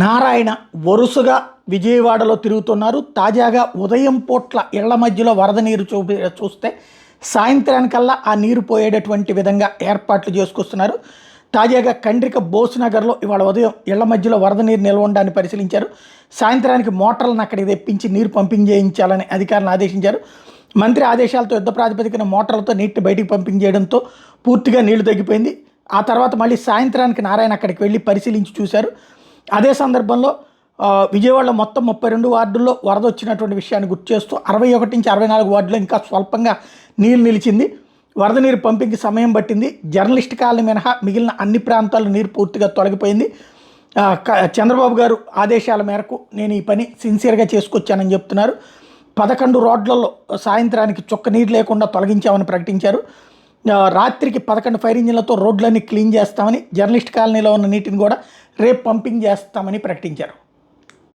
నారాయణ వరుసగా విజయవాడలో తిరుగుతున్నారు. తాజాగా ఉదయం పూట్ల ఇళ్ల మధ్యలో వరద నీరు చూస్తే సాయంత్రానికల్లా ఆ నీరు పోయేటటువంటి విధంగా ఏర్పాట్లు చేసుకొస్తున్నారు. తాజాగా కండ్రిక బోస్ నగర్లో ఇవాళ ఉదయం ఇళ్ల మధ్యలో వరద నీరు నిల్వ ఉండడాన్ని పరిశీలించారు. సాయంత్రానికి మోటార్లను అక్కడికి తెప్పించి నీరు పంపింగ్ చేయించాలని అధికారులను ఆదేశించారు. మంత్రి ఆదేశాలతో యుద్ధ ప్రాతిపదికన మోటార్లతో నీటిని బయటికి పంపింగ్ చేయడంతో పూర్తిగా నీళ్లు తగ్గిపోయింది. ఆ తర్వాత మళ్ళీ సాయంత్రానికి నారాయణ అక్కడికి వెళ్ళి పరిశీలించి చూశారు. అదే సందర్భంలో విజయవాడలో మొత్తం 32 వార్డుల్లో వరద వచ్చినటువంటి విషయాన్ని గుర్తు చేస్తూ 61 నుంచి 64 వార్డులో ఇంకా స్వల్పంగా నీరు నిలిచింది. వరద నీరు పంపింగ్కి సమయం పట్టింది. జర్నలిస్ట్ కాలనీ మినహా మిగిలిన అన్ని ప్రాంతాల్లో నీరు పూర్తిగా తొలగిపోయింది. చంద్రబాబు గారు ఆదేశాల మేరకు నేను ఈ పని సిన్సియర్గా చేసుకొచ్చానని చెప్తున్నారు. 11 రోడ్లలో సాయంత్రానికి చుక్క నీరు లేకుండా తొలగించామని ప్రకటించారు. రాత్రికి 11 ఫైర్ ఇంజిన్లతో రోడ్లన్నీ క్లీన్ చేస్తామని, జర్నలిస్ట్ కాలనీలో ఉన్న నీటిని కూడా రేపు పంపింగ్ చేస్తామని ప్రకటించారు.